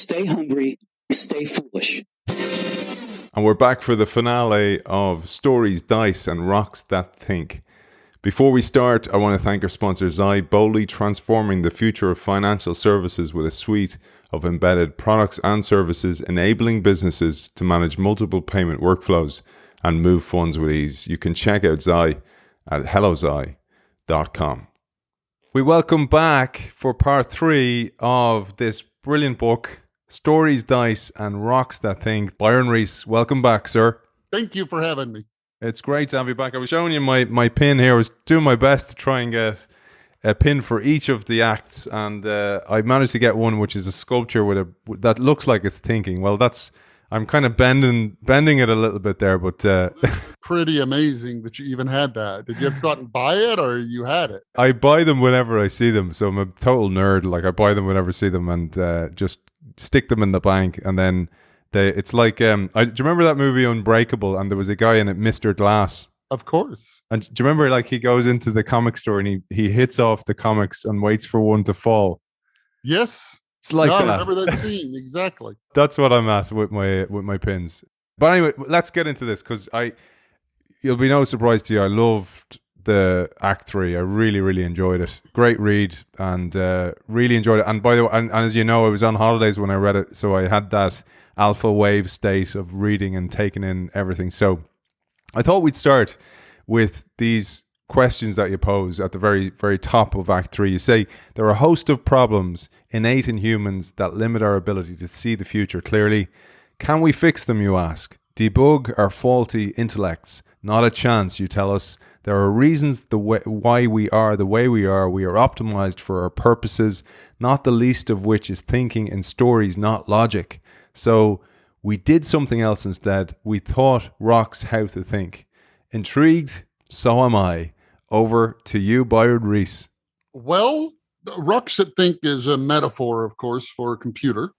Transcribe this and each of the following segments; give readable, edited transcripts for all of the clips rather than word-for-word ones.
stay hungry, stay foolish. And we're back for the finale of Stories, Dice, and Rocks That Think. Before we start, I want to thank our sponsor, Zai, boldly transforming the future of financial services with a suite of embedded products and services, enabling businesses to manage multiple payment workflows and move funds with ease. You can check out Zai at hellozai.com. We welcome back for part 3 of this brilliant book, Stories, Dice, and Rocks That Think. Byron Reese, welcome back, sir. Thank you for having me. It's great to have you back. I was showing you my pin here. I was doing my best to try and get a pin for each of the acts, and I managed to get one which is a sculpture that looks like it's thinking. Well, I'm kind of bending it a little bit there, but pretty amazing that you even had that. Did you have to go out and buy it, or you had it? I buy them whenever I see them, so I'm a total nerd. Like, I buy them whenever I see them, and just stick them in the bank, and then it's like do you remember that movie Unbreakable, and there was a guy in it, Mr. Glass? Of course. And do you remember, like, he goes into the comic store and he hits off the comics and waits for one to fall? Yes. It's like that. I remember that scene exactly. That's what I'm at with my pins. But anyway, let's get into this, because you'll be no surprise to you, I loved the Act 3. I really, really enjoyed it. Great read, and really enjoyed it. And by the way, and as you know, I was on holidays when I read it, so I had that alpha wave state of reading and taking in everything. So I thought we'd start with these questions that you pose at the very, very top of Act 3. You say, there are a host of problems innate in humans that limit our ability to see the future clearly. Can we fix them, you ask? Debug our faulty intellects. Not a chance, you tell us. There are reasons why we are the way we are. We are optimized for our purposes, not the least of which is thinking in stories, not logic. So we did something else instead. We taught rocks how to think. Intrigued? So am I. Over to you, Byron Reese. Well, rocks that think is a metaphor, of course, for a computer.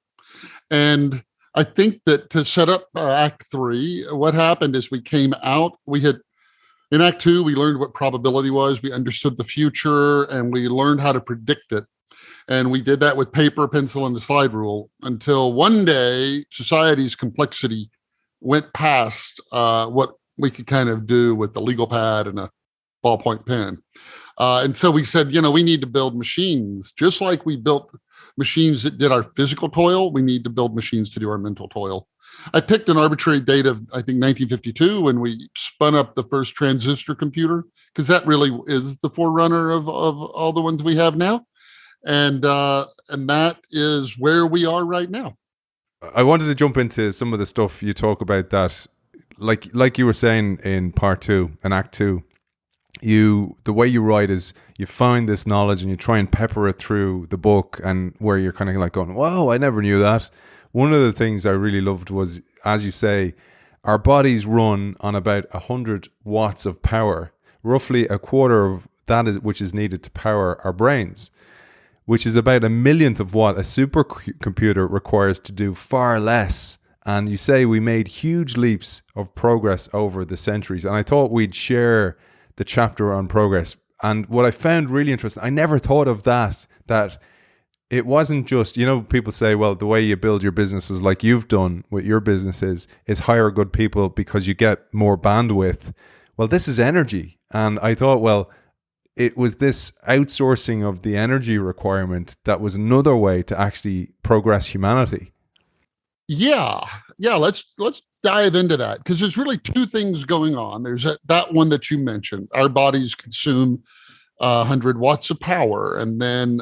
And I think that to set up Act 3, what happened is we came out, in Act 2, we learned what probability was. We understood the future, and we learned how to predict it. And we did that with paper, pencil, and the slide rule until one day society's complexity went past what we could kind of do with the legal pad and a ballpoint pen. And so we said, we need to build machines. Just like we built machines that did our physical toil, we need to build machines to do our mental toil. I picked an arbitrary date of, I think, 1952 when we spun up the first transistor computer, because that really is the forerunner of all the ones we have now. And that is where we are right now. I wanted to jump into some of the stuff you talk about that, like you were saying in part 2, in Act 2, the way you write is you find this knowledge and you try and pepper it through the book, and where you're kind of like going, whoa, I never knew that. One of the things I really loved was, as you say, our bodies run on about 100 watts of power, roughly a quarter of that which is needed to power our brains, which is about 1/1,000,000th of what a supercomputer requires to do far less. And you say we made huge leaps of progress over the centuries. And I thought we'd share the chapter on progress. And what I found really interesting, I never thought of that it wasn't just, people say, well, the way you build your business is like you've done with your businesses is hire good people because you get more bandwidth. Well, this is energy. And I thought, well, it was this outsourcing of the energy requirement that was another way to actually progress humanity. Yeah. Let's dive into that, because there's really two things going on. There's that one that you mentioned. Our bodies consume 100 watts of power. And then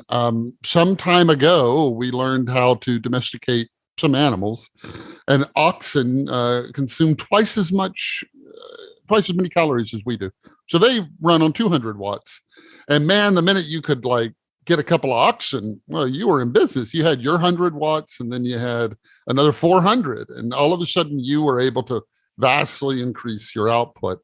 some time ago, we learned how to domesticate some animals, and oxen consume twice as many calories as we do. So they run on 200 watts. And man, the minute you could get a couple of oxen, well, you were in business. You had your 100 watts, and then you had another 400. And all of a sudden you were able to vastly increase your output.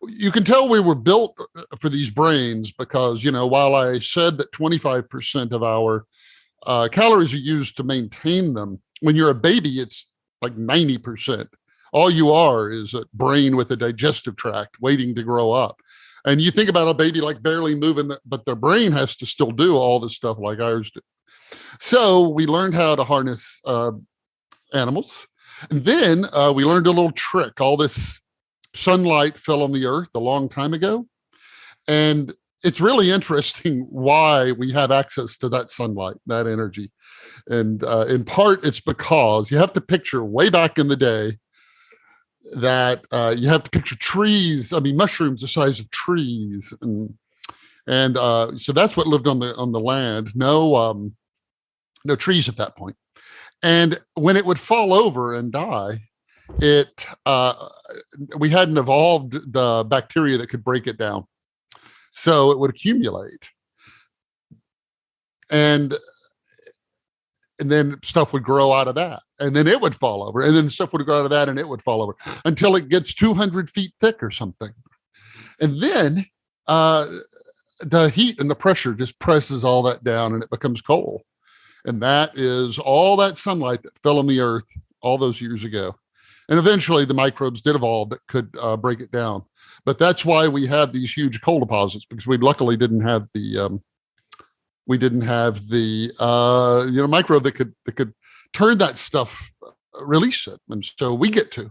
You can tell we were built for these brains because, while I said that 25% of our calories are used to maintain them, when you're a baby, it's like 90%. All you are is a brain with a digestive tract waiting to grow up. And you think about a baby like barely moving, but their brain has to still do all this stuff like ours do. So we learned how to harness animals. And then we learned a little trick. All this sunlight fell on the earth a long time ago. And it's really interesting why we have access to that sunlight, that energy. And in part, it's because you have to picture way back in the day that you have to picture trees. I mean, mushrooms the size of trees. And so that's what lived on the land. No trees at that point. And when it would fall over and die, we hadn't evolved the bacteria that could break it down. So it would accumulate. And then stuff would grow out of that. And then it would fall over. And then stuff would grow out of that and it would fall over until it gets 200 feet thick or something. And then the heat and the pressure just presses all that down and it becomes coal. And that is all that sunlight that fell on the earth all those years ago. And eventually the microbes did evolve that could break it down. But that's why we have these huge coal deposits, because we luckily didn't have the microbe that could turn that stuff, release it. And so we get to.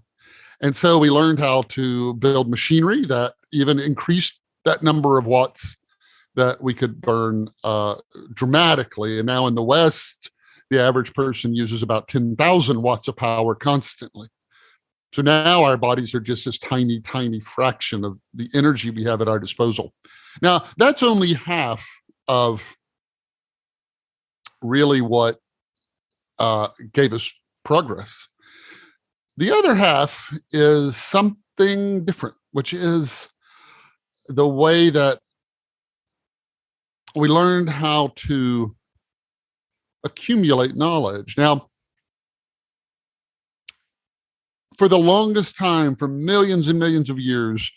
And so we learned how to build machinery that even increased that number of watts that we could burn dramatically. And now in the West, the average person uses about 10,000 watts of power constantly. So now our bodies are just this tiny, tiny fraction of the energy we have at our disposal. Now, that's only half of really what gave us progress. The other half is something different, which is the way that we learned how to accumulate knowledge. Now, for the longest time, for millions and millions of years,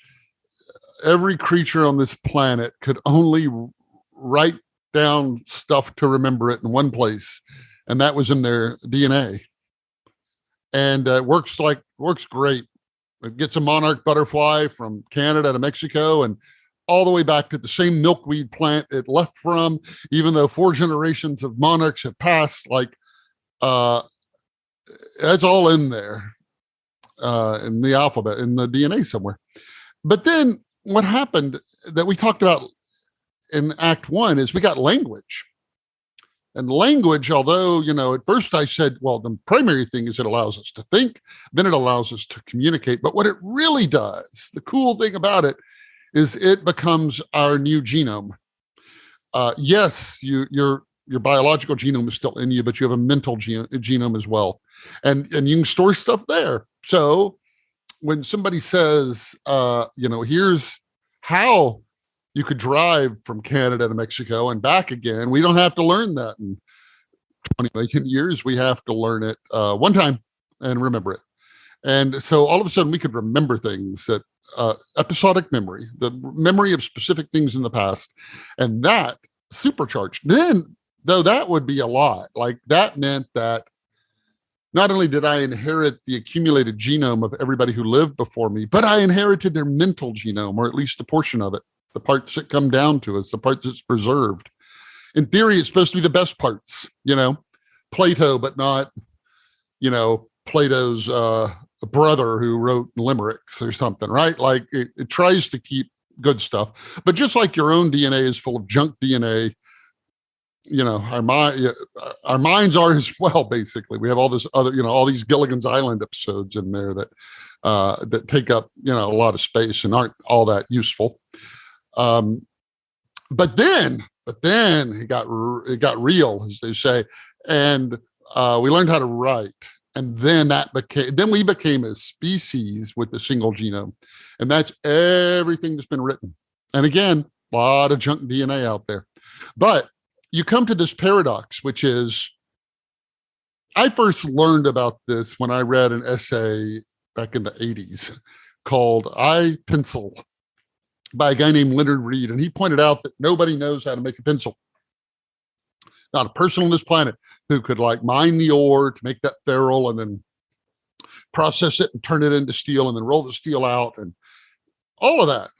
every creature on this planet could only write down stuff to remember it in one place, and that was in their DNA. And it works great. It gets a monarch butterfly from Canada to Mexico and all the way back to the same milkweed plant it left from, even though 4 generations of monarchs have passed. That's all in there. In the alphabet, in the DNA somewhere. But then what happened that we talked about in Act 1 is we got language. And language, although, at first I said, well, the primary thing is it allows us to think, then it allows us to communicate. But what it really does, the cool thing about it, is it becomes our new genome. Yes, your biological genome is still in you, but you have a mental genome as well. And you can store stuff there. So when somebody says, here's how you could drive from Canada to Mexico and back again, we don't have to learn that in 20 million years. We have to learn it one time and remember it. And so all of a sudden we could remember things that episodic memory, the memory of specific things in the past, and that supercharged. Then, though, that would be a lot. That meant that not only did I inherit the accumulated genome of everybody who lived before me, but I inherited their mental genome, or at least a portion of it, the parts that come down to us, the parts that's preserved. In theory, it's supposed to be the best parts, Plato, but not, Plato's brother who wrote limericks or something, right? It tries to keep good stuff. But just like your own DNA is full of junk DNA, our minds are as well. Basically, we have all this other, all these Gilligan's Island episodes in there that take up, a lot of space and aren't all that useful. But then it got real, as they say, and we learned how to write. And then we became a species with a single genome, and that's everything that's been written. And again, a lot of junk DNA out there, but you come to this paradox, which is, I first learned about this when I read an essay back in the 80s called I Pencil by a guy named Leonard Reed. And he pointed out that nobody knows how to make a pencil. Not a person on this planet who could mine the ore to make that ferrule and then process it and turn it into steel and then roll the steel out and all of that.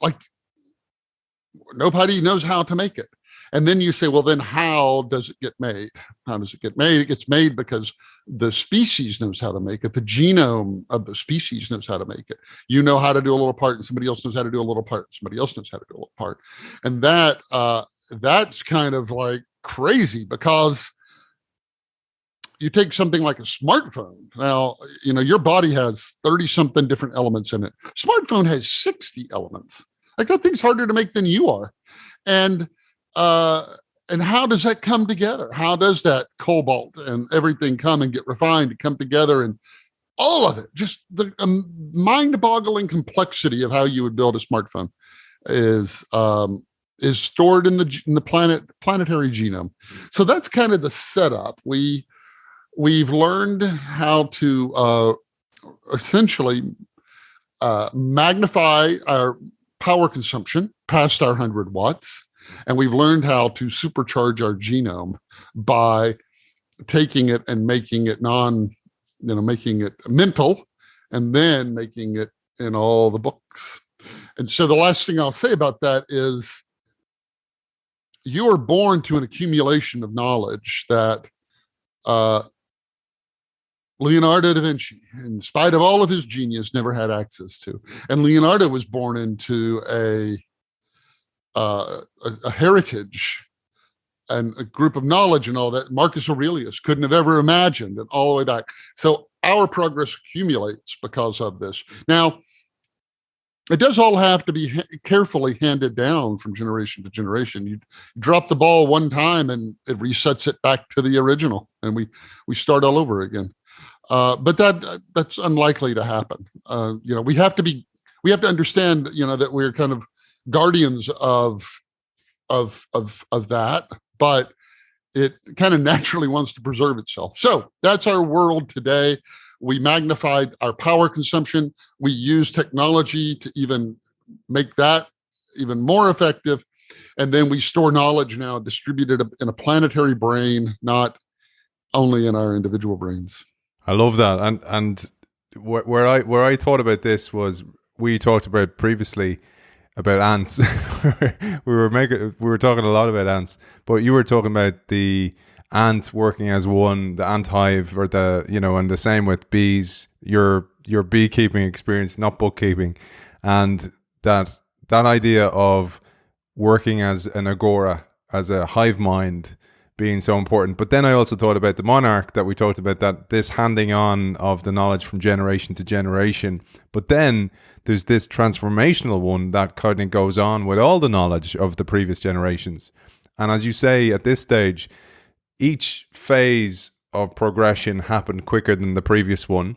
Nobody knows how to make it. And then you say, well, then how does it get made? How does it get made? It gets made because the species knows how to make it. The genome of the species knows how to make it. You know how to do a little part, and somebody else knows how to do a little part. And somebody else knows how to do a little part. And that's kind of like crazy, because you take something like a smartphone. Now, your body has 30 something different elements in it. Smartphone has 60 elements. Like, that thing's harder to make than you are. And how does that come together? How does that cobalt and everything come and get refined to come together? And all of it, just the mind-boggling complexity of how you would build a smartphone is stored in the planetary genome. So that's kind of the setup. We've learned how to essentially magnify our power consumption past our 100 watts. And we've learned how to supercharge our genome by taking it and making it making it mental, and then making it in all the books. And so the last thing I'll say about that is, you are born to an accumulation of knowledge that Leonardo da Vinci, in spite of all of his genius, never had access to. And Leonardo was born into a heritage and a group of knowledge and all that Marcus Aurelius couldn't have ever imagined, and all the way back. So our progress accumulates because of this. Now, it does all have to be carefully handed down from generation to generation. You drop the ball one time and it resets it back to the original, and we start all over again. But that's unlikely to happen. We have to understand, that we're kind of guardians of that, but it kind of naturally wants to preserve itself. So that's our world today. We magnified our power consumption. We use technology to even make that even more effective. And then we store knowledge now distributed in a planetary brain, not only in our individual brains. I love that. And where I thought about this was, we talked about previously about ants. we were talking a lot about ants, but you were talking about the ant working as one, the ant hive, or and the same with bees, your beekeeping experience, not bookkeeping, and that idea of working as an agora, as a hive mind, being so important. But then I also thought about the monarch that we talked about, that this handing on of the knowledge from generation to generation. But then there's this transformational one that kind of goes on with all the knowledge of the previous generations. And as you say, at this stage, each phase of progression happened quicker than the previous one.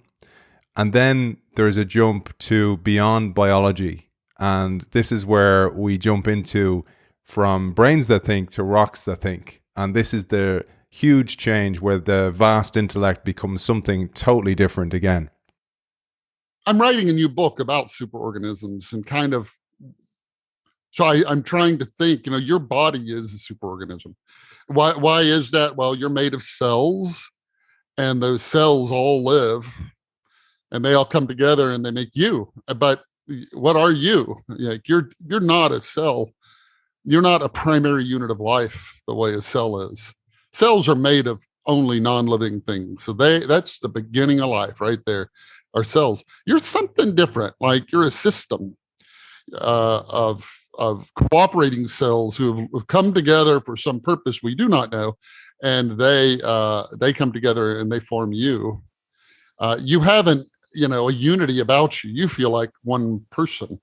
And then there's a jump to beyond biology. And this is where we jump into from brains that think to rocks that think. And this is the huge change where the vast intellect becomes something totally different again. I'm writing a new book about superorganisms, and kind of, so I'm trying to think, your body is a superorganism. Why is that? Well, you're made of cells, and those cells all live, and they all come together and they make you. But what are you? You're not a cell. You're not a primary unit of life the way a cell is. Cells are made of only non-living things. So that's the beginning of life right there, are cells. You're something different, like you're a system of cooperating cells who have come together for some purpose we do not know, and they come together and they form you. You haven't, a unity about you. You feel like one person,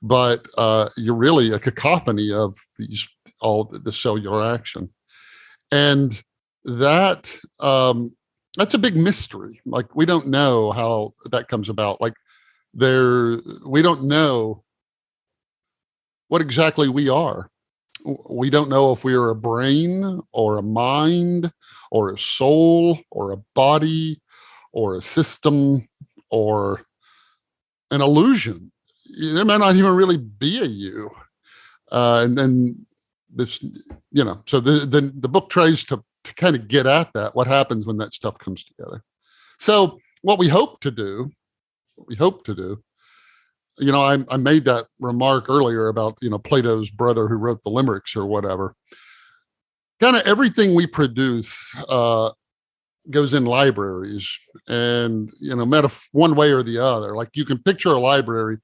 but you're really a cacophony of all the cellular action. And that's a big mystery. Like, we don't know how that comes about. Like, we don't know what exactly we are. We don't know if we are a brain or a mind or a soul or a body or a system or an illusion. There may not even really be a you. And then this, so the book tries to kind of get at that, what happens when that stuff comes together. So what we hope to do, I made that remark earlier about, Plato's brother who wrote the limericks or whatever. kind of everything we produce goes in libraries, and one way or the other. Like you can picture a library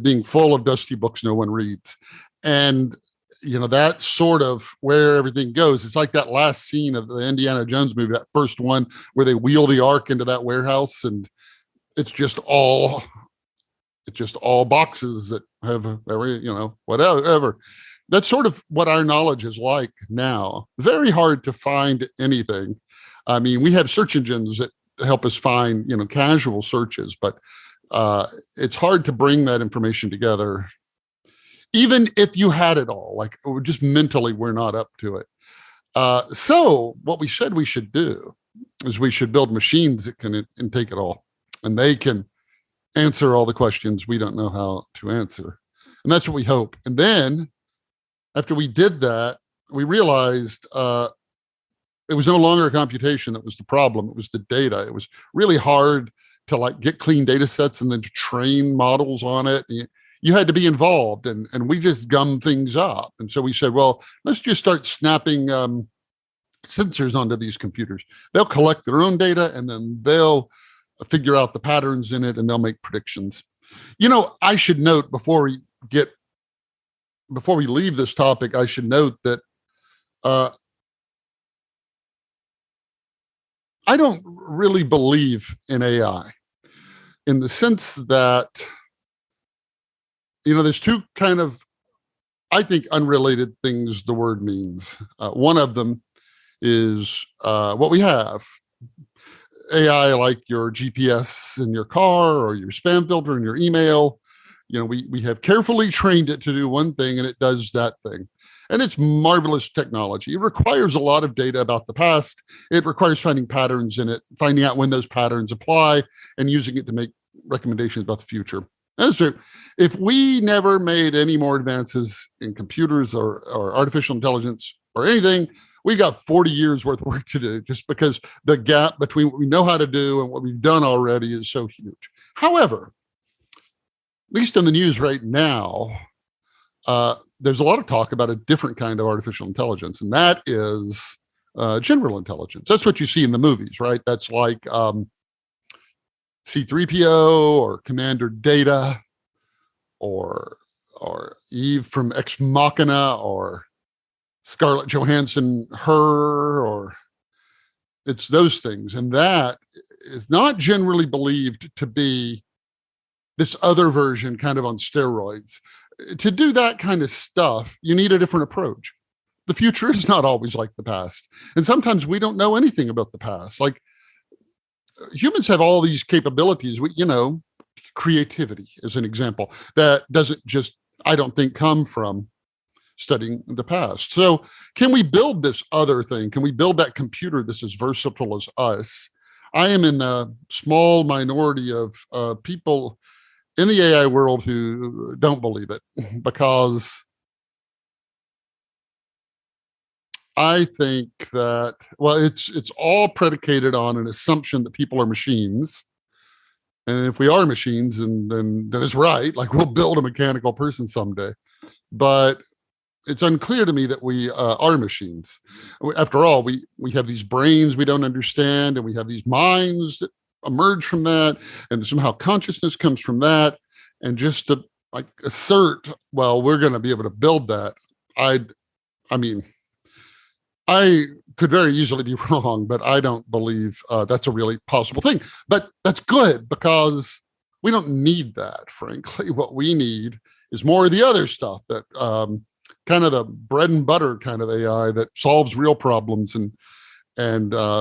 being full of dusty books no one reads, and that's sort of where everything goes. It's like that last scene of the Indiana Jones movie, that first one where they wheel the ark into that warehouse, and it's just all boxes that have whatever. That's sort of what our knowledge is like now. Very hard to find anything. I mean, we have search engines that help us find, casual searches, but it's hard to bring that information together. Even if you had it all, like just mentally, we're not up to it. So what we said we should do is we should build machines that can intake it all, and they can answer all the questions we don't know how to answer. And that's what we hope. And then after we did that, we realized it was no longer a computation that was the problem. It was the data. It was really hard to get clean data sets and then to train models on it. You had to be involved, and we just gummed things up. And so we said, well, let's just start snapping sensors onto these computers. They'll collect their own data, and then they'll figure out the patterns in it, and they'll make predictions. I should note before we leave this topic, I should note that I don't really believe in AI in the sense that, there's two kind of, I think, unrelated things the word means. One of them is what we have. AI, like your GPS in your car or your spam filter in your email. We have carefully trained it to do one thing, and it does that thing. And it's marvelous technology. It requires a lot of data about the past. It requires finding patterns in it, finding out when those patterns apply, and using it to make recommendations about the future. And so if we never made any more advances in computers or artificial intelligence or anything, we've got 40 years worth of work to do, just because the gap between what we know how to do and what we've done already is so huge. However, at least in the news right now, there's a lot of talk about a different kind of artificial intelligence, and that is general intelligence. That's what you see in the movies, right? That's like C-3PO or Commander Data or Eve from Ex Machina or Scarlett Johansson, Her, or it's those things. And that is not generally believed to be this other version kind of on steroids. To do that kind of stuff, you need a different approach. The future is not always like the past. And sometimes we don't know anything about the past. Like humans have all these capabilities, creativity is an example that doesn't just, I don't think, come from studying the past. So can we build this other thing? Can we build that computer that's as versatile as us? I am in the small minority of people in the AI world who don't believe it, because I think that, it's all predicated on an assumption that people are machines. And if we are machines, then it's right. Like we'll build a mechanical person someday. But it's unclear to me that we are machines. After all, we have these brains we don't understand, and we have these minds that emerge from that, and somehow consciousness comes from that. And just to assert, well, we're going to be able to build that. I could very easily be wrong, but I don't believe that's a really possible thing. But that's good, because we don't need that, frankly. What we need is more of the other stuff, that kind of the bread and butter kind of AI that solves real problems and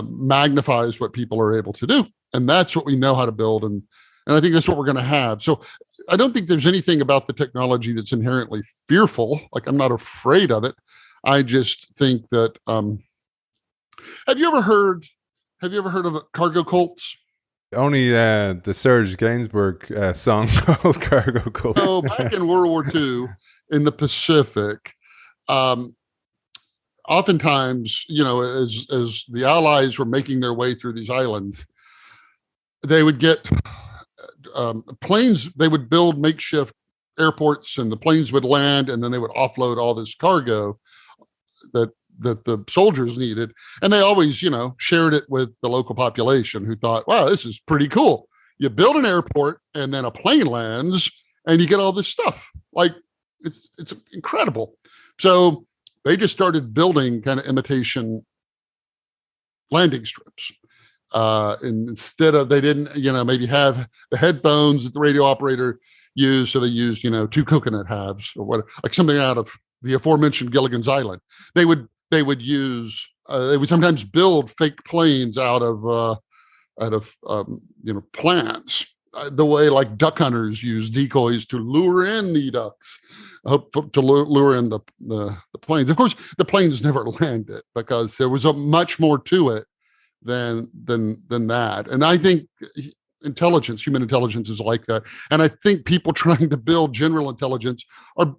magnifies what people are able to do. And that's what we know how to build. And I think that's what we're going to have. So I don't think there's anything about the technology that's inherently fearful. Like I'm not afraid of it. I just think that, have you ever heard of cargo cults? Only the Serge Gainsbourg song called Cargo Cult. So back in World War II in the Pacific, oftentimes, as the Allies were making their way through these islands, they would get planes. They would build makeshift airports, and the planes would land, and then they would offload all this cargo that the soldiers needed. And they always, shared it with the local population who thought, wow, this is pretty cool. You build an airport and then a plane lands and you get all this stuff. Like it's incredible. So they just started building kind of imitation landing strips. And instead of, they didn't, maybe have the headphones that the radio operator used. So they used, 2 coconut halves or what, like something out of the aforementioned Gilligan's Island. They would use, they would sometimes build fake planes out of plants, the way like duck hunters use decoys to lure in the ducks, to lure in the planes. Of course, the planes never landed because there was a much more to it than that. And I think human intelligence is like that. And I think people trying to build general intelligence are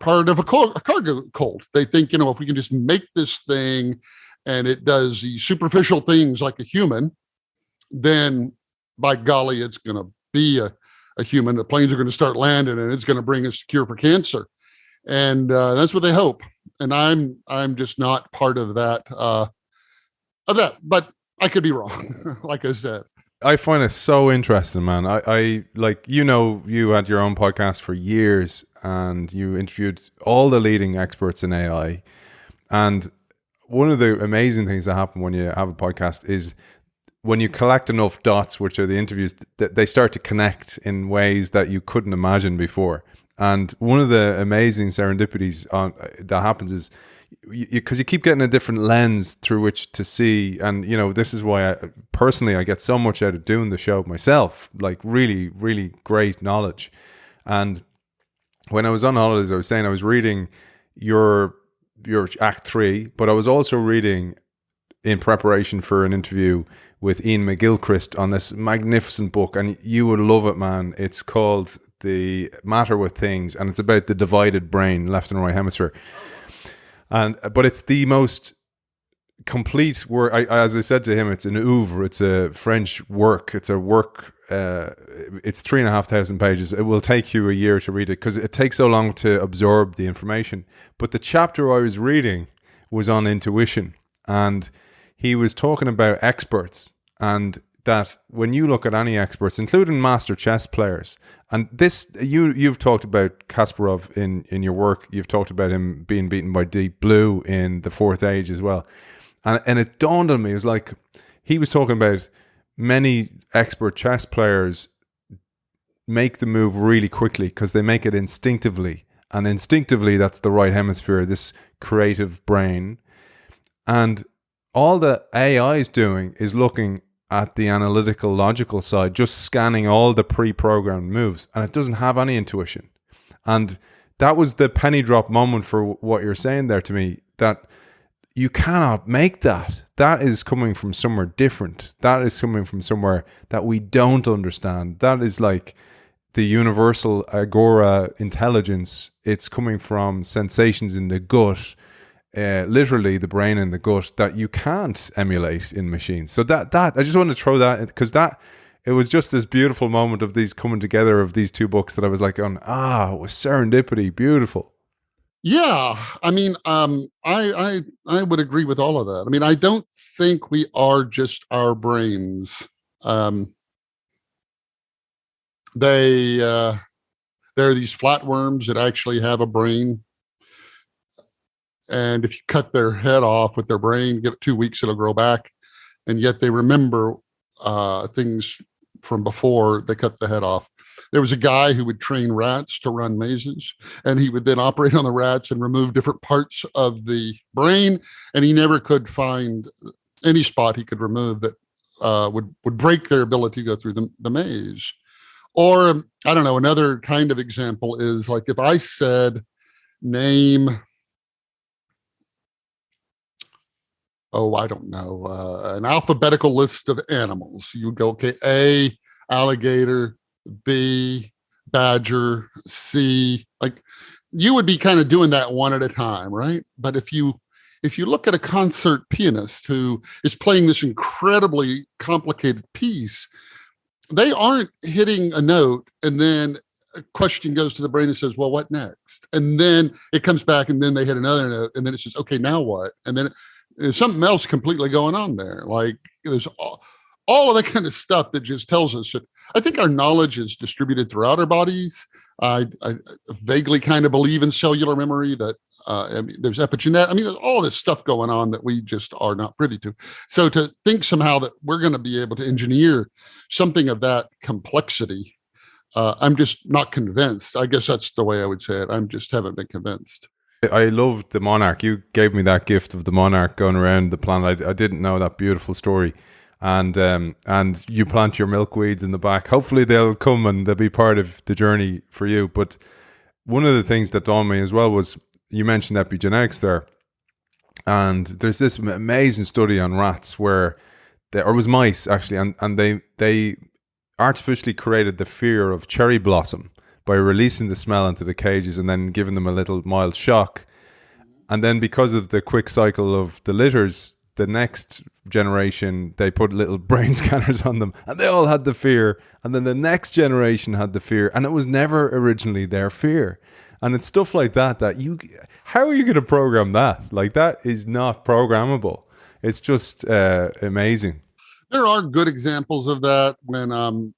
part of a cargo cult. They think, if we can just make this thing and it does the superficial things like a human, then by golly, it's going to be a human. The planes are going to start landing and it's going to bring us a cure for cancer. And that's what they hope. And I'm just not part of that, but I could be wrong. Like I said, I find it so interesting, man. I like, you had your own podcast for years and you interviewed all the leading experts in AI. And one of the amazing things that happen when you have a podcast is when you collect enough dots, which are the interviews, that they start to connect in ways that you couldn't imagine before. And one of the amazing serendipities that happens is because you keep getting a different lens through which to see. And, this is why I get so much out of doing the show myself, like really, really great knowledge. And when I was on holidays, I was saying I was reading your Act 3, but I was also reading in preparation for an interview with Ian McGilchrist on this magnificent book, and you would love it, man. It's called The Matter with Things, and it's about the divided brain, left and right hemisphere. But it's the most complete work. As I said to him, it's an oeuvre. It's a French work. It's a work. It's 3,500 pages. It will take you a year to read it because it takes so long to absorb the information. But the chapter I was reading was on intuition, and he was talking about experts, and that when you look at any experts, including master chess players, and this you've talked about Kasparov in your work, you've talked about him being beaten by Deep Blue in the Fourth Age as well, and it dawned on me, it was like he was talking about many expert chess players make the move really quickly because they make it instinctively, and instinctively that's the right hemisphere, this creative brain. And all the AI is doing is looking at the analytical, logical side, just scanning all the pre-programmed moves, and it doesn't have any intuition. And that was the penny drop moment for what you're saying there to me, that you cannot make that. That is coming from somewhere different. That is coming from somewhere that we don't understand. That is like the universal agora intelligence. It's coming from sensations in the gut, literally the brain and the gut, that you can't emulate in machines. So that I just want to throw that, because it was just this beautiful moment of these coming together of these two books that I was like, it was serendipity, beautiful. Yeah, I mean, I would agree with all of that. I mean, I don't think we are just our brains. There are these flatworms that actually have a brain. And if you cut their head off with their brain, give it 2 weeks, it'll grow back. And yet they remember things from before they cut the head off. There was a guy who would train rats to run mazes, and he would then operate on the rats and remove different parts of the brain. And he never could find any spot he could remove that would break their ability to go through the maze. Or, I don't know, another kind of example is like if I said, name, I don't know, an alphabetical list of animals. You would go, okay, A, alligator, B, badger, C. Like you would be kind of doing that one at a time, right? But if you look at a concert pianist who is playing this incredibly complicated piece, they aren't hitting a note and then a question goes to the brain and says, well, what next? And then it comes back, and then they hit another note, and then it says, okay, now what? And then there's something else completely going on there. Like there's all of that kind of stuff that just tells us that I think our knowledge is distributed throughout our bodies. I vaguely kind of believe in cellular memory, that I mean, there's epigenetic. I mean, there's all this stuff going on that we just are not privy to. So to think somehow that we're going to be able to engineer something of that complexity, I'm just not convinced. I guess that's the way I would say it. I just haven't been convinced. I loved the monarch. You gave me that gift of the monarch going around the planet. I didn't know that beautiful story. And you plant your milkweeds in the back. Hopefully they'll come and they'll be part of the journey for you. But one of the things that dawned me as well was you mentioned epigenetics there. And there's this amazing study on rats or it was mice actually, and they artificially created the fear of cherry blossom by releasing the smell into the cages and then giving them a little mild shock. And then because of the quick cycle of the litters, the next generation, they put little brain scanners on them and they all had the fear. And then the next generation had the fear, and it was never originally their fear. And it's stuff like that how are you going to program that? Like, that is not programmable. It's just amazing. There are good examples of that when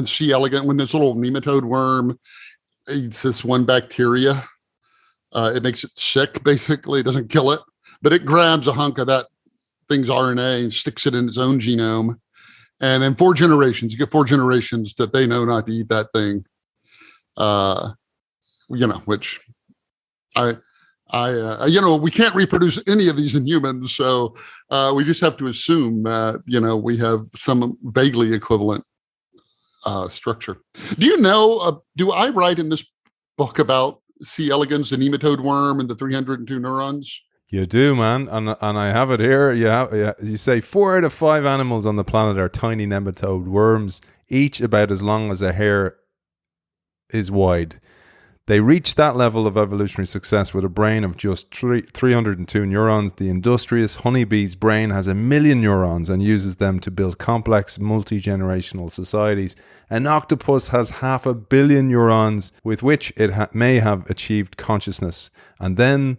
C. elegans, when this little nematode worm eats this one bacteria, it makes it sick, basically. It doesn't kill it, but it grabs a hunk of that thing's RNA and sticks it in its own genome. And then 4 generations, you get 4 generations that they know not to eat that thing. Which we can't reproduce any of these in humans. So we just have to assume that, we have some vaguely equivalent structure. Do you know, do I write in this book about C. elegans, the nematode worm, and the 302 neurons? You do, man. And I have it here. You say 4 out of 5 animals on the planet are tiny nematode worms, each about as long as a hair is wide. They reach that level of evolutionary success with a brain of just 302 neurons. The industrious honeybee's brain has 1 million neurons and uses them to build complex multi-generational societies. An octopus has 500 million neurons with which it may have achieved consciousness. And then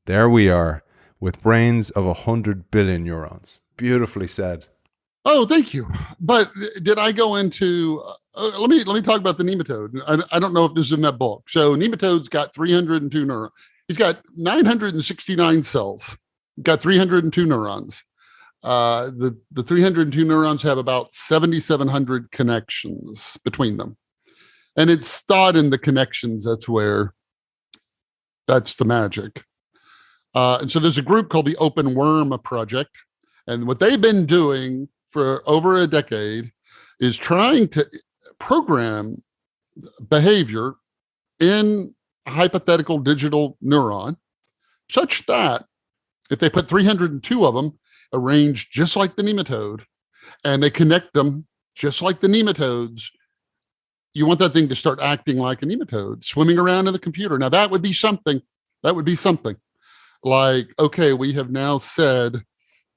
there we are with brains of 100 billion neurons. Beautifully said. Oh, thank you. But did I go into? Let me talk about the nematode. I don't know if this is in that book. So nematode's got 302 neurons. He's got 969 cells. Got 302 neurons. The 302 neurons have about 7,700 connections between them, and it's thought in the connections that's the magic. And so there's a group called the Open Worm Project, and what they've been doing for over a decade is trying to program behavior in a hypothetical digital neuron such that if they put 302 of them arranged just like the nematode and they connect them just like the nematodes, you want that thing to start acting like a nematode, swimming around in the computer. Now that would be something like, okay, we have now said,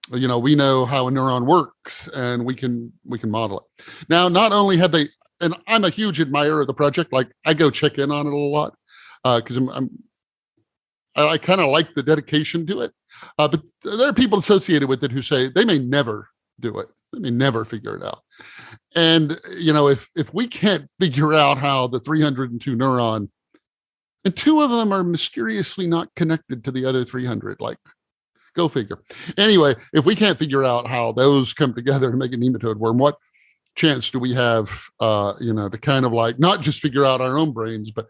we know how a neuron works and we can model it. Now, not only have they, and I'm a huge admirer of the project. Like, I go check in on it a lot because I kind of like the dedication to it. But there are people associated with it who say they may never do it. They may never figure it out. And, if we can't figure out how the 302 neuron, and 2 of them are mysteriously not connected to the other 300, like, go figure. Anyway, if we can't figure out how those come together to make a nematode worm, what chance do we have, to kind of like not just figure out our own brains, but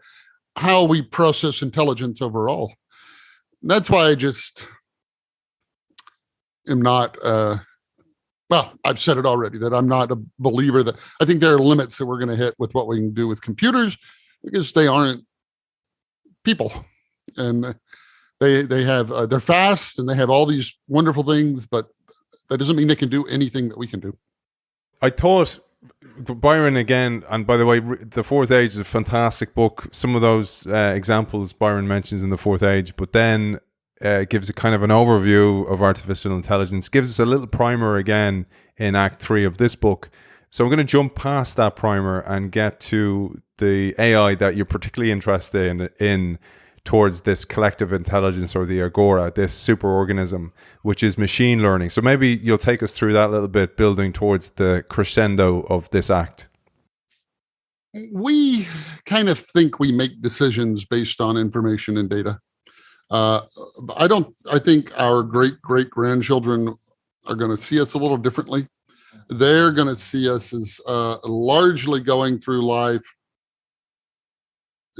how we process intelligence overall? That's why I just am not, I've said it already, that I'm not a believer that I think there are limits that we're going to hit with what we can do with computers because they aren't people. And they have, they're fast and they have all these wonderful things, but that doesn't mean they can do anything that we can do. I thought Byron again, and by the way, The Fourth Age is a fantastic book. Some of those examples Byron mentions in The Fourth Age, but then gives a kind of an overview of artificial intelligence, gives us a little primer again in Act 3 of this book. So I'm going to jump past that primer and get to the AI that you're particularly interested in towards this collective intelligence, or the agora, this superorganism, which is machine learning. So maybe you'll take us through that a little bit, building towards the crescendo of this act. We kind of think we make decisions based on information and data. I think our great-great-grandchildren are going to see us a little differently. They're going to see us as largely going through life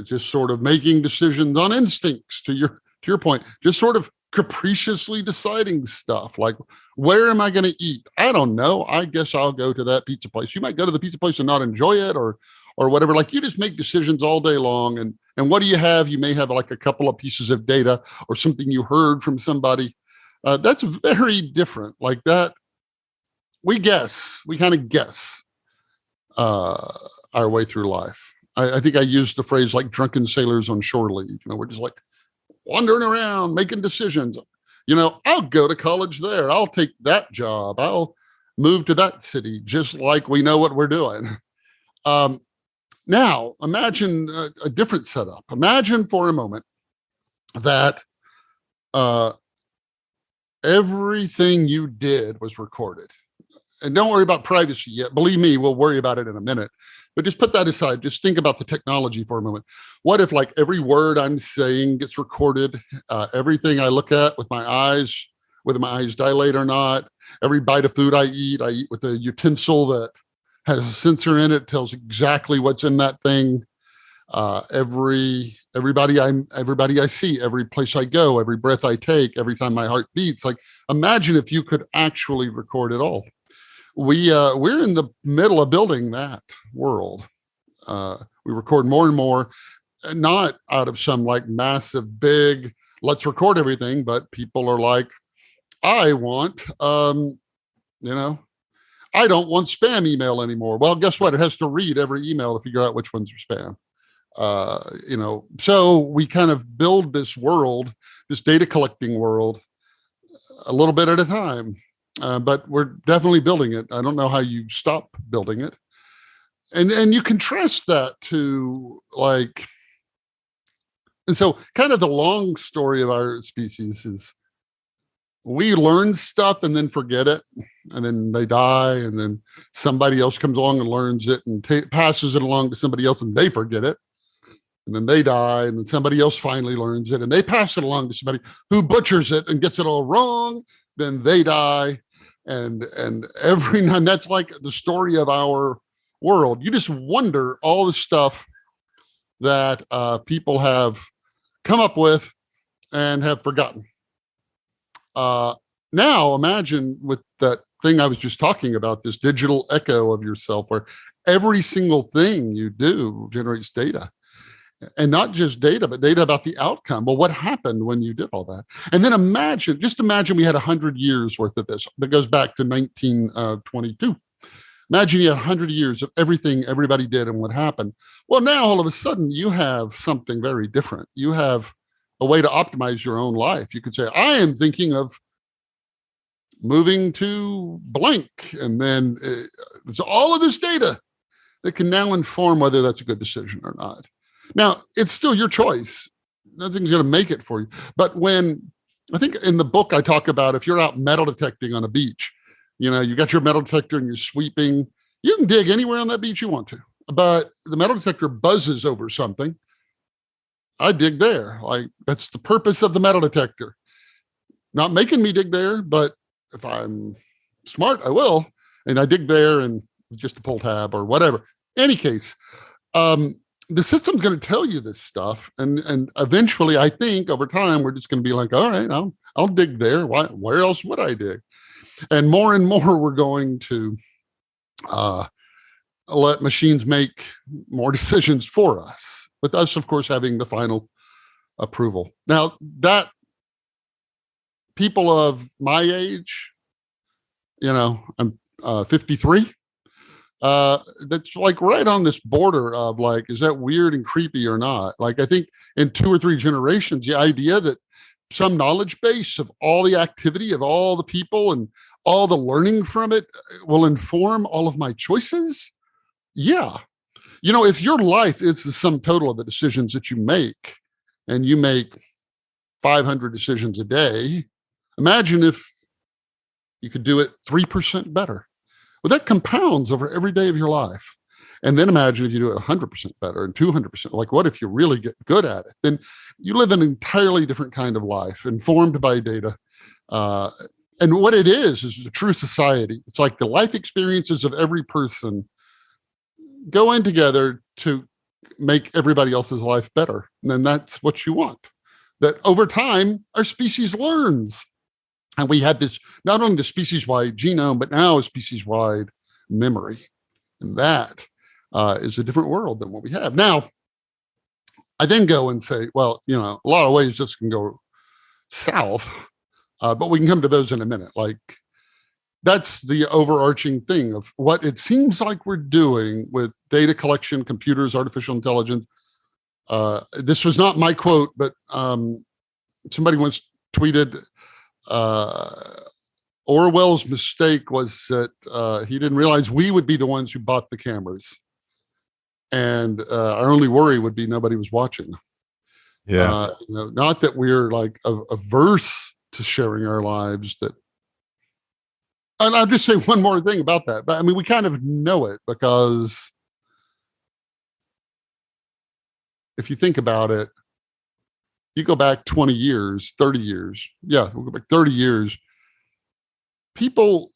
just sort of making decisions on instincts, to your point, just sort of capriciously deciding stuff like, where am I going to eat? I don't know. I guess I'll go to that pizza place. You might go to the pizza place and not enjoy it, or whatever. Like, you just make decisions all day long. And what do you have? You may have like a couple of pieces of data or something you heard from somebody. That's very different. Like that, we kind of guess our way through life. I think I used the phrase like drunken sailors on shore leave. We're just like wandering around, making decisions. I'll go to college there. I'll take that job. I'll move to that city, just like we know what we're doing. Now, imagine a different setup. Imagine for a moment that everything you did was recorded. And don't worry about privacy yet. Believe me, we'll worry about it in a minute. But just put that aside. Just think about the technology for a moment. What if like every word I'm saying gets recorded? Everything I look at with my eyes, whether my eyes dilate or not, every bite of food I eat with a utensil that has a sensor in it, tells exactly what's in that thing. Everybody I see, every place I go, every breath I take, every time my heart beats. Like, imagine if you could actually record it all. We're in the middle of building that world. We record more and more, not out of some like massive, big, let's record everything, but people are like, I want, I don't want spam email anymore. Well, guess what? It has to read every email to figure out which ones are spam. So we kind of build this world, this data collecting world, a little bit at a time. But we're definitely building it. I don't know how you stop building it. And you contrast that to like, and so kind of the long story of our species is we learn stuff and then forget it, and then they die, and then somebody else comes along and learns it and passes it along to somebody else, and they forget it. And then they die, and then somebody else finally learns it, and they pass it along to somebody who butchers it and gets it all wrong. Then they die. And that's like the story of our world. You just wonder all the stuff that people have come up with and have forgotten. Now imagine with that thing I was just talking about, this digital echo of yourself, where every single thing you do generates data. And not just data, but data about the outcome. Well, what happened when you did all that? And then imagine we had 100 years worth of this that goes back to 1922. Imagine you had 100 years of everything everybody did and what happened. Well, now all of a sudden you have something very different. You have a way to optimize your own life. You could say, I am thinking of moving to blank. And then it's all of this data that can now inform whether that's a good decision or not. Now, it's still your choice. Nothing's going to make it for you. But I think in the book, I talk about if you're out metal detecting on a beach, you got your metal detector and you're sweeping, you can dig anywhere on that beach you want to. But the metal detector buzzes over something. I dig there. Like, that's the purpose of the metal detector. Not making me dig there, but if I'm smart, I will. And I dig there and just to pull tab or whatever. Any case, the system's going to tell you this stuff. And eventually, I think over time, we're just going to be like, all right, I'll dig there. Where else would I dig? And more we're going to let machines make more decisions for us, with us, of course, having the final approval. Now, that people of my age, I'm 53. That's like right on this border of like, is that weird and creepy or not? Like, I think in 2 or 3 generations, the idea that some knowledge base of all the activity of all the people and all the learning from it will inform all of my choices. Yeah. If your life is the sum total of the decisions that you make, and you make 500 decisions a day, imagine if you could do it 3% better. Well, that compounds over every day of your life. And then imagine if you do it 100% better and 200%. Like, what if you really get good at it? Then you live an entirely different kind of life, informed by data. And what it is a true society. It's like the life experiences of every person go in together to make everybody else's life better. And that's what you want. That over time, our species learns. And we had this, not only the species-wide genome, but now a species-wide memory. And that is a different world than what we have. Now, I then go and say, well, a lot of ways this can go south, but we can come to those in a minute. Like, that's the overarching thing of what it seems like we're doing with data collection, computers, artificial intelligence. This was not my quote, but somebody once tweeted, Orwell's mistake was that he didn't realize we would be the ones who bought the cameras. And our only worry would be nobody was watching. Yeah. Not that we're like averse to sharing our lives. And I'll just say one more thing about that. But I mean, we kind of know it, because if you think about it, you go back 20 years, 30 years. Yeah, we'll go back 30 years. People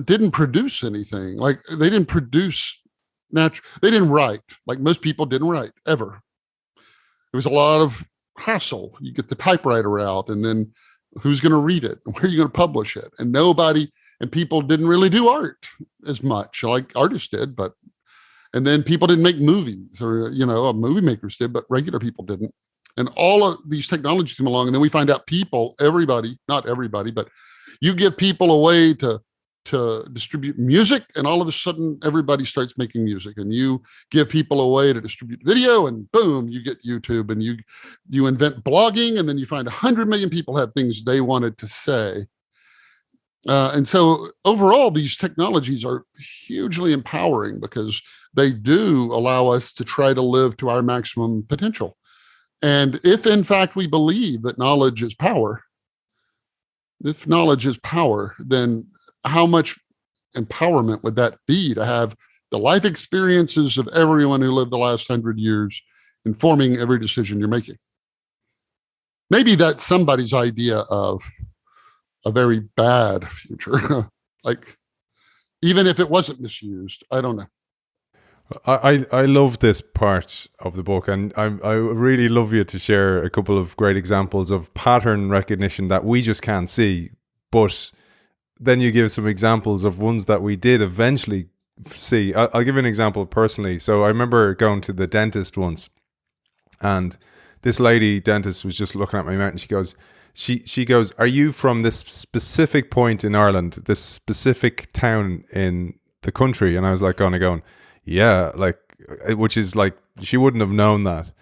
didn't produce anything. Like, they didn't produce they didn't write. Like, most people didn't write ever. There was a lot of hassle. You get the typewriter out, and then who's going to read it? Where are you going to publish it? And people didn't really do art as much, like artists did, and then people didn't make movies, or, movie makers did, but regular people didn't. And all of these technologies come along, and then we find out everybody, not everybody, but you give people a way to distribute music, and all of a sudden everybody starts making music. And you give people a way to distribute video, and boom, you get YouTube. And you invent blogging, and then you find 100 million people have things they wanted to say. And so overall, these technologies are hugely empowering, because they do allow us to try to live to our maximum potential. And if in fact we believe that knowledge is power, then how much empowerment would that be to have the life experiences of everyone who lived the last 100 years informing every decision you're making? Maybe that's somebody's idea of a very bad future. Like, even if it wasn't misused, I don't know. I love this part of the book, and I really love you to share a couple of great examples of pattern recognition that we just can't see, but then you give some examples of ones that we did eventually see. I'll give you an example personally. So I remember going to the dentist once, and this lady dentist was just looking at my mouth, and she goes, "Are you from this specific point in Ireland, this specific town in the country?" And I was like, going, yeah, like, which is like, she wouldn't have known that.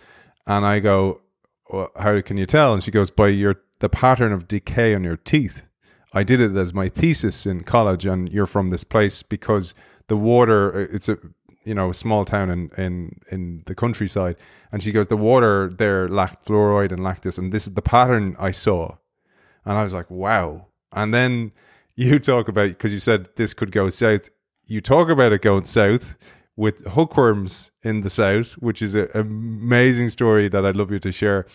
And I go, well, how can you tell? And she goes, by the pattern of decay on your teeth. I did it as my thesis in college, and you're from this place because the water, it's a small town in the countryside. And she goes, the water there lacked fluoride and lacked this, and this is the pattern I saw. And I was like, wow. And then you talk about, because you said this could go south, you talk about it going south with hookworms in the south, which is an amazing story that I'd love you to share.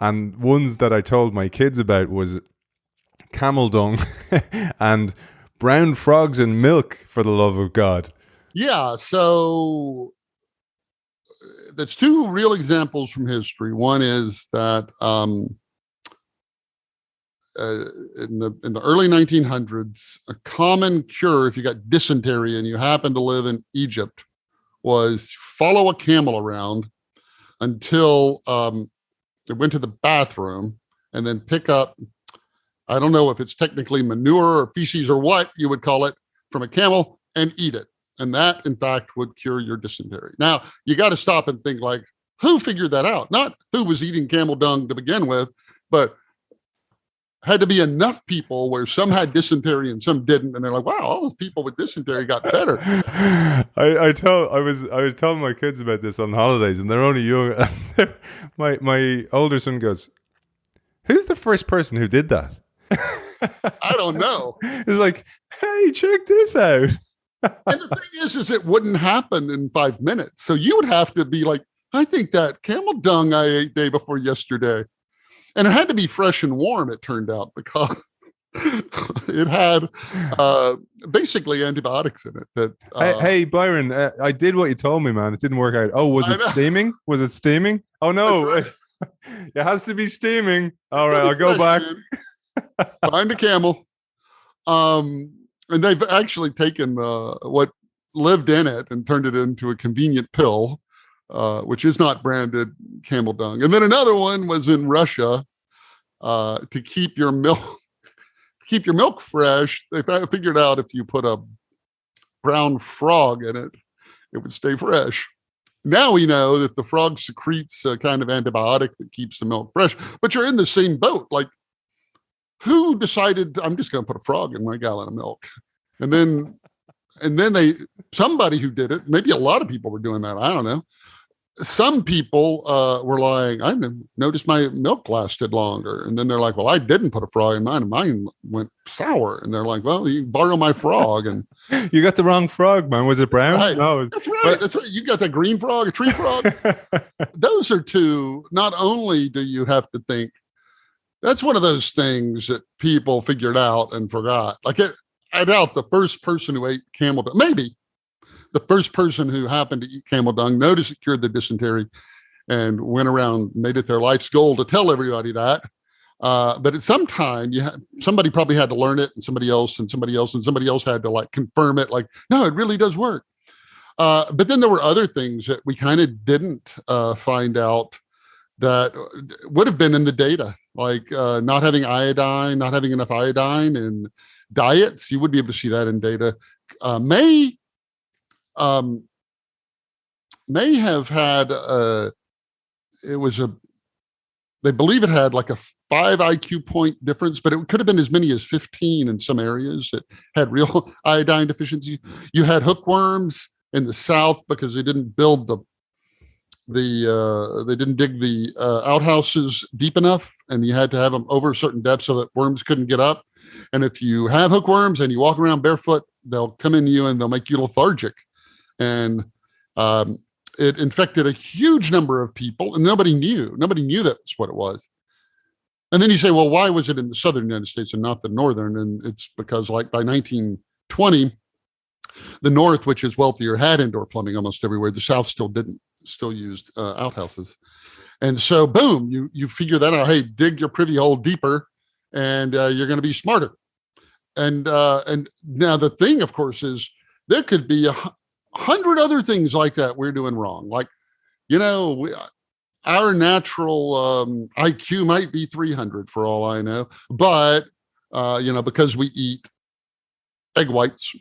And ones that I told my kids about was camel dung and brown frogs in milk, for the love of God. Yeah, so that's two real examples from history. One is that in the early 1900s, a common cure if you got dysentery and you happen to live in Egypt was follow a camel around until it went to the bathroom, and then pick up, I don't know if it's technically manure or feces or what you would call it, from a camel, and eat it. And that, in fact, would cure your dysentery. Now, you got to stop and think, like, who figured that out? Not who was eating camel dung to begin with, but had to be enough people where some had dysentery and some didn't, and they're like, wow, all those people with dysentery got better. I was telling my kids about this on holidays, and they're only young. my older son goes, "Who's the first person who did that?" I don't know. It's like, hey, check this out. And the thing is it wouldn't happen in 5 minutes. So you would have to be like, I think that camel dung I ate day before yesterday. And it had to be fresh and warm, it turned out, because it had basically antibiotics in it. That hey, Byron, I did what you told me, man. It didn't work out. Oh, was it steaming? Was it steaming? Oh, no. Right. It has to be steaming. All right, I'll go back. Find a camel. And they've actually taken what lived in it and turned it into a convenient pill, which is not branded camel dung. And then another one was in Russia to keep your milk fresh. They figured out if you put a brown frog in it, it would stay fresh. Now we know that the frog secretes a kind of antibiotic that keeps the milk fresh, but you're in the same boat. Like, who decided I'm just going to put a frog in my gallon of milk? And then somebody who did it, maybe a lot of people were doing that. I don't know. Some people were like, I noticed my milk lasted longer. And then they're like, well, I didn't put a frog in mine, and mine went sour. And they're like, well, you borrow my frog. And you got the wrong frog, man. Was it brown? Right. No. That's right. That's right. You got that green frog, a tree frog. Those are two. Not only do you have to think, that's one of those things that people figured out and forgot. Like, I doubt the first person who ate camel dung, maybe the first person who happened to eat camel dung, noticed it cured the dysentery, and went around, made it their life's goal to tell everybody that. But at some time, somebody probably had to learn it, and somebody else, and somebody else, and somebody else had to like confirm it. Like, no, it really does work. But then there were other things that we kind of didn't find out that would have been in the data, like not having iodine, not having enough iodine in diets. You would be able to see that in data. May have had they believe it had like a 5 IQ point difference, but it could have been as many as 15 in some areas that had real iodine deficiency. You had hookworms in the South because they didn't build they didn't dig the outhouses deep enough, and you had to have them over a certain depth so that worms couldn't get up. And if you have hookworms and you walk around barefoot, they'll come in you and they'll make you lethargic. And it infected a huge number of people, and nobody knew that's what it was. And then you say, well, why was it in the southern United States and not the northern? And it's because, like, by 1920, the North, which is wealthier, had indoor plumbing almost everywhere. The South still didn't, still used outhouses. And so, boom, you figure that out. Hey, dig your privy hole deeper, and you're going to be smarter. And now the thing, of course, is there could be 100 other things like that we're doing wrong. Like, our natural IQ might be 300 for all I know, but because we eat egg whites,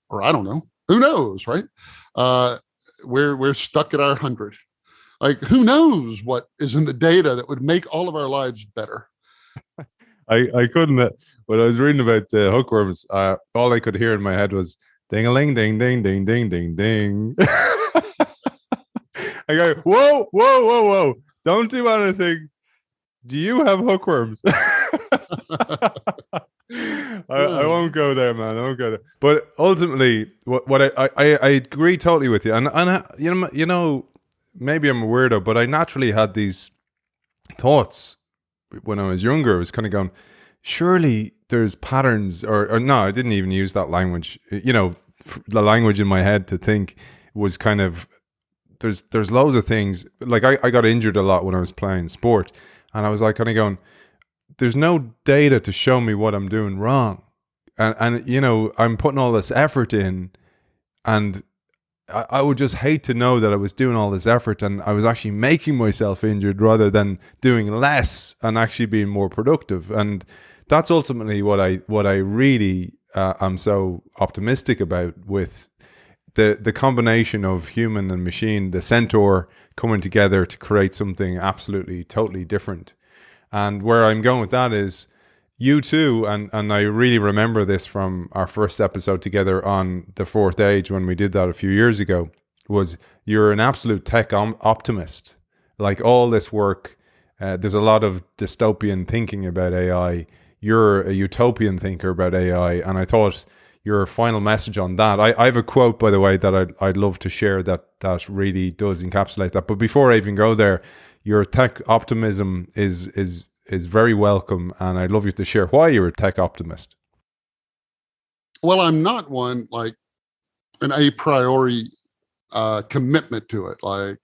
or I don't know, who knows, right? We're stuck at our 100. Like, who knows what is in the data that would make all of our lives better? I couldn't. When I was reading about the hookworms, all I could hear in my head was ding-a-ling, ding, ding, ding, ding, ding, ding. I go, whoa! Don't do anything. Do you have hookworms? I won't go there, man. I won't go there. But ultimately, what I agree totally with you, and maybe I'm a weirdo, but I naturally had these thoughts when I was younger. I was kind of going, surely there's patterns, or no, I didn't even use that language. The language in my head to think was kind of, there's loads of things. Like, I got injured a lot when I was playing sport, and I was like kind of going, there's no data to show me what I'm doing wrong. And I'm putting all this effort in, and I would just hate to know that I was doing all this effort and I was actually making myself injured rather than doing less and actually being more productive. And that's ultimately what I really am so optimistic about, with the combination of human and machine, the centaur coming together to create something absolutely, totally different. And where I'm going with that is, You too, and I really remember this from our first episode together on the fourth age when we did that a few years ago, was you're an absolute tech optimist. Like all this work, there's a lot of dystopian thinking about AI. You're a utopian thinker about AI, and I thought your final message on that. I have a quote, by the way, that I'd love to share that really does encapsulate that. But before I even go there, your tech optimism is very welcome, and I'd love you to share why you're a tech optimist. Well, I'm not one like an a priori commitment to it. Like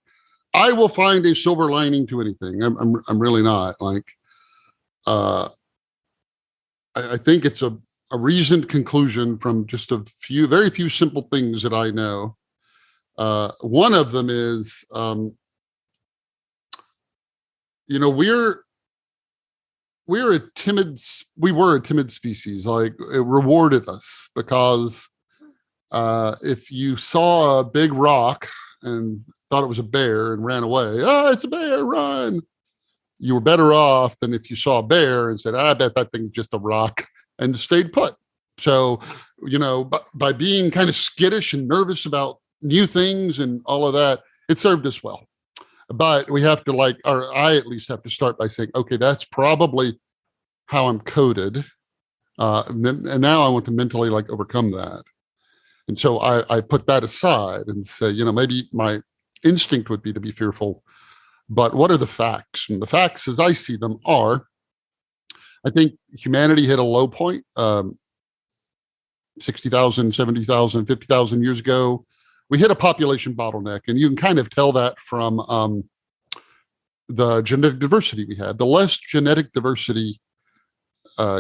I will find a silver lining to anything. I'm really not. Like I think it's a reasoned conclusion from just very few simple things that I know. One of them is, we were a timid species. Like it rewarded us because if you saw a big rock and thought it was a bear and ran away, oh, it's a bear, run. You were better off than if you saw a bear and said, I bet that thing's just a rock, and stayed put. So, by being kind of skittish and nervous about new things and all of that, it served us well. But we have to I at least have to start by saying, okay, that's probably how I'm coded. And now I want to mentally overcome that. And so I put that aside and say, maybe my instinct would be to be fearful, but what are the facts? And the facts as I see them are, I think humanity hit a low point 60,000, 70,000, 50,000 years ago. We hit a population bottleneck, and you can kind of tell that from the genetic diversity we had. The less genetic diversity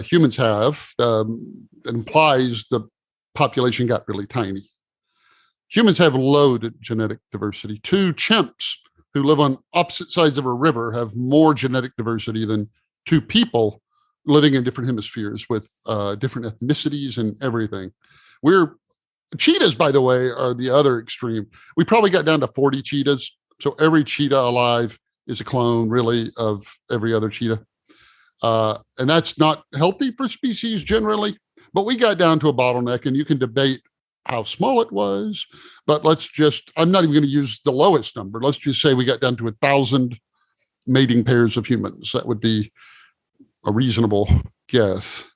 humans have, it implies the population got really tiny. Humans have low genetic diversity. 2 chimps who live on opposite sides of a river have more genetic diversity than 2 people living in different hemispheres with different ethnicities and everything. Cheetahs, by the way, are the other extreme. We probably got down to 40 cheetahs. So every cheetah alive is a clone, really, of every other cheetah. And that's not healthy for species generally. But we got down to a bottleneck, and you can debate how small it was. But I'm not even going to use the lowest number. Let's just say we got down to 1,000 mating pairs of humans. That would be a reasonable guess.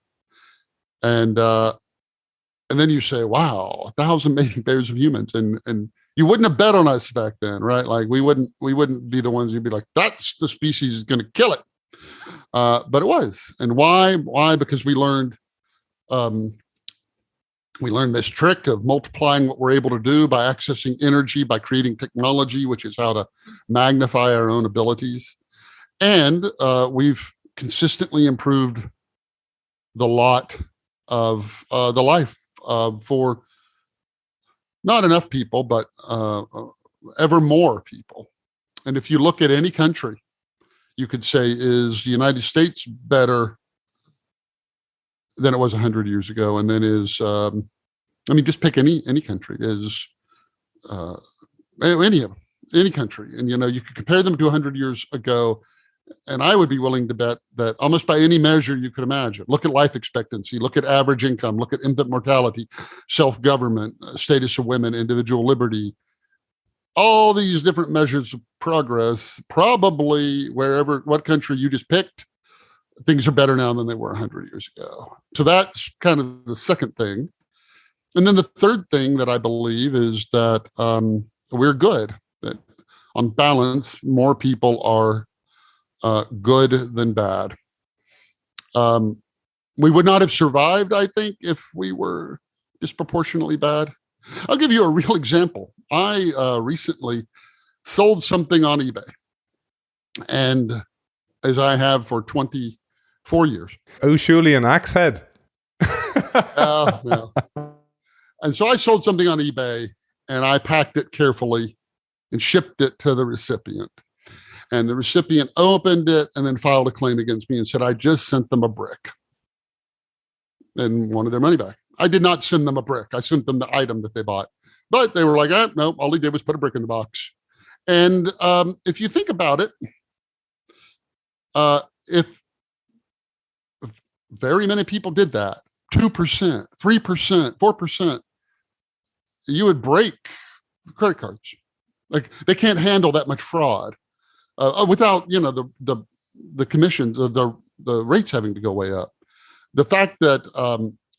And then you say, wow, 1,000 mating pairs of humans. And you wouldn't have bet on us back then, right? Like we wouldn't be the ones who'd be like, that's the species is going to kill it. But it was. And why? Why? Because we learned this trick of multiplying what we're able to do by accessing energy, by creating technology, which is how to magnify our own abilities. And we've consistently improved the lot of the life for not enough people, but ever more people. And if you look at any country, you could say, is the United States better than it was 100 years ago? And then just pick any country, is any country. And, you could compare them to 100 years ago. And I would be willing to bet that almost by any measure you could imagine, look at life expectancy, look at average income, look at infant mortality, self-government, status of women, individual liberty, all these different measures of progress, probably what country you just picked, things are better now than they were 100 years ago. So that's kind of the second thing. And then the third thing that I believe is that we're good, that on balance, more people are good than bad. We would not have survived, I think, if we were disproportionately bad. I'll give you a real example. I recently sold something on eBay, and as I have for 24 years. Oh, surely an axe head. No. And so I sold something on eBay, and I packed it carefully and shipped it to the recipient. And the recipient opened it and then filed a claim against me and said, I just sent them a brick and wanted their money back. I did not send them a brick. I sent them the item that they bought. But they were like, no, all he did was put a brick in the box. And if you think about it, if very many people did that. 2%, 3%, 4%. You would break credit cards. Like they can't handle that much fraud without the commissions, the rates having to go way up. The fact that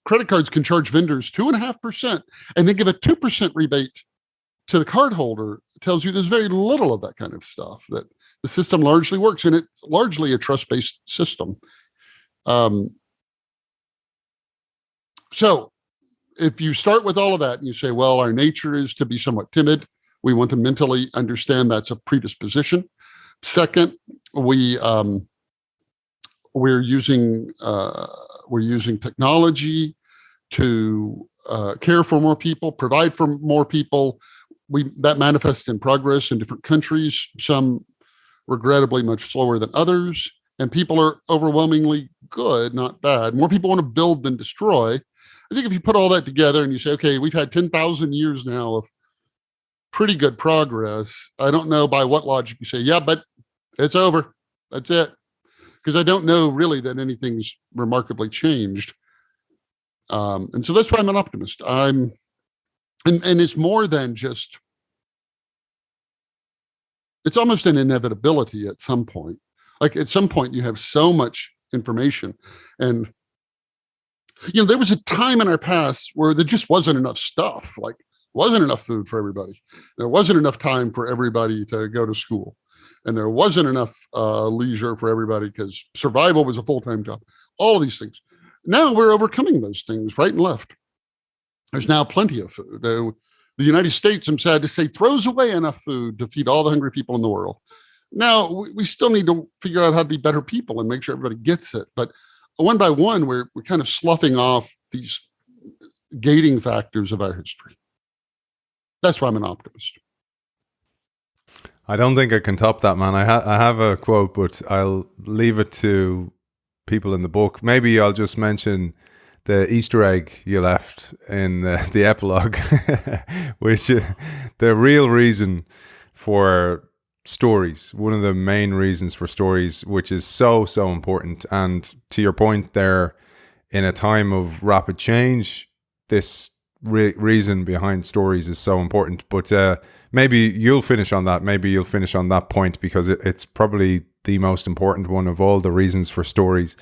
credit cards can charge vendors 2.5% and then give a 2% rebate to the cardholder tells you there's very little of that kind of stuff, that the system largely works, and it's largely a trust-based system. So if you start with all of that and you say, well, our nature is to be somewhat timid, we want to mentally understand that's a predisposition. Second, we're using technology to care for more people, provide for more people. That manifests in progress in different countries, some regrettably much slower than others. And people are overwhelmingly good, not bad. More people want to build than destroy. I think if you put all that together and you say, okay, we've had 10,000 years now of pretty good progress. I don't know by what logic you say, yeah, but it's over. That's it. Because I don't know really that anything's remarkably changed. And so that's why I'm an optimist. And it's more than just, it's almost an inevitability at some point. Like at some point you have so much information, and there was a time in our past where there just wasn't enough stuff. Like wasn't enough food for everybody. There wasn't enough time for everybody to go to school, and there wasn't enough leisure for everybody because survival was a full-time job. All of these things. Now we're overcoming those things right and left. There's now plenty of food. The United States, I'm sad to say, throws away enough food to feed all the hungry people in the world. Now, we still need to figure out how to be better people and make sure everybody gets it. But one by one, we're kind of sloughing off these gating factors of our history. That's why I'm an optimist. I don't think I can top that, man. I have a quote, but I'll leave it to people in the book. Maybe I'll just mention the Easter egg you left in the epilogue, which the real reason for stories, one of the main reasons for stories, which is so important. And to your point there, in a time of rapid change, this reason behind stories is so important. But maybe you'll finish on that. Maybe you'll finish on that point, because it's probably the most important one of all the reasons for stories.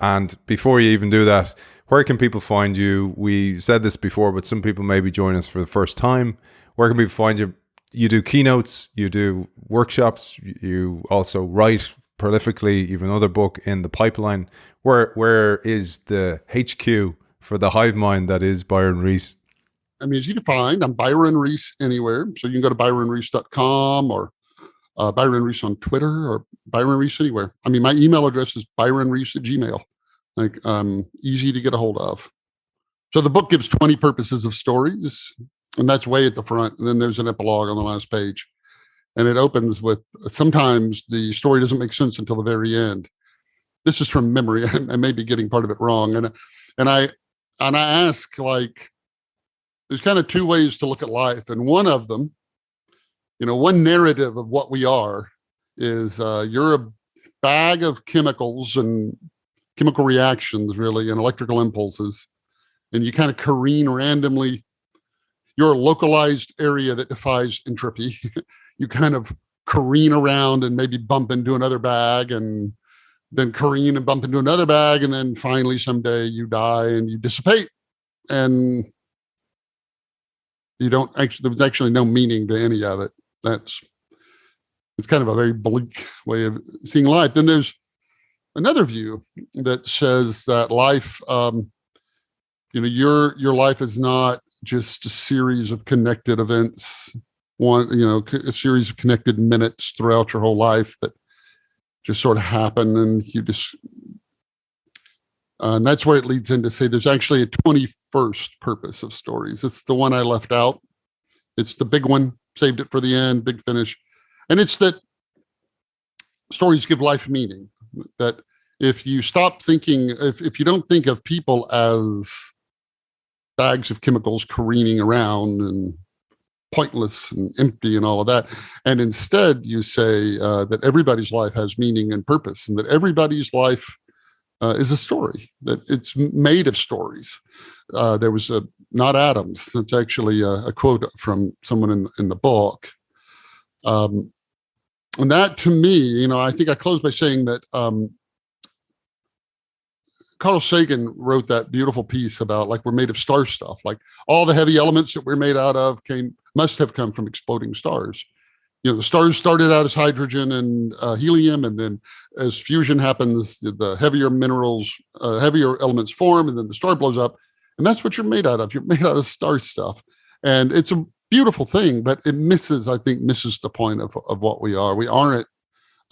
And before you even do that, where can people find you? We said this before, but some people maybe join us for the first time. Where can people find you? You do keynotes, you do workshops, you also write prolifically. You have another book in the pipeline. Where is the HQ for the hive mind that is Byron Reese? I'm easy to find. I'm Byron Reese anywhere. So you can go to byronreese.com or Byron Reese on Twitter, or Byron Reese anywhere. I mean, my email address is byronreese@gmail.com. Like, easy to get a hold of. So the book gives 20 purposes of stories, and that's way at the front. And then there's an epilogue on the last page. And it opens with, sometimes the story doesn't make sense until the very end. This is from memory. I may be getting part of it wrong. And I ask, like, there's kind of two ways to look at life. And one of them, one narrative of what we are is you're a bag of chemicals and chemical reactions, really, and electrical impulses. And you kind of careen randomly. You're a localized area that defies entropy. You kind of careen around and maybe bump into another bag, and then careen and bump into another bag. And then finally someday you die and you dissipate. And there's actually no meaning to any of it. It's kind of a very bleak way of seeing life. Then there's another view that says that life, your life is not just a series of connected events, a series of connected minutes throughout your whole life that just sort of happen, and and that's where it leads into say there's actually a 21st purpose of stories. It's the one I left out. It's the big one, saved it for the end, big finish. And it's that stories give life meaning. That if you stop thinking, if you don't think of people as bags of chemicals careening around and pointless and empty and all of that, and instead you say that everybody's life has meaning and purpose, and that everybody's life is a story, that it's made of stories. There was not atoms. That's actually a quote from someone in the book. And that to me, I think I close by saying that Carl Sagan wrote that beautiful piece about like we're made of star stuff. Like all the heavy elements that we're made out of must have come from exploding stars. The stars started out as hydrogen and helium, and then as fusion happens, the heavier minerals, heavier elements form, and then the star blows up. And that's what you're made out of. You're made out of star stuff. And it's a beautiful thing, but it misses the point of what we are. We aren't,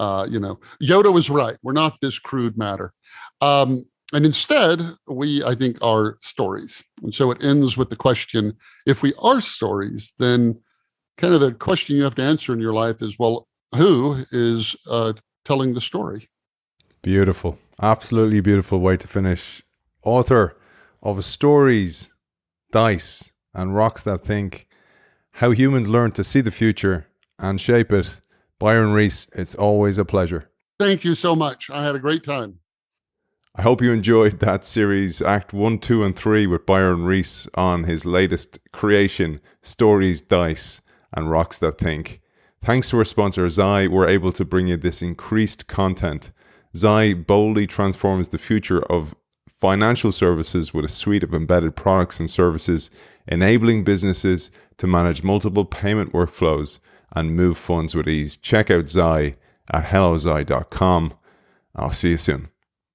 Yoda was right. We're not this crude matter. And instead, I think, are stories. And so it ends with the question, if we are stories, then kind of the question you have to answer in your life is, well, who is telling the story? Beautiful. Absolutely beautiful way to finish. Author of Stories, Dice, and Rocks That Think, How Humans Learn to See the Future and Shape It. Byron Reese, it's always a pleasure. Thank you so much. I had a great time. I hope you enjoyed that series, Act 1, 2, and 3 with Byron Reese on his latest creation, Stories, Dice, and Rocks That Think. Thanks to our sponsor, Zai, we're able to bring you this increased content. Zai boldly transforms the future of financial services with a suite of embedded products and services, enabling businesses to manage multiple payment workflows and move funds with ease. Check out Zai at hellozai.com. I'll see you soon.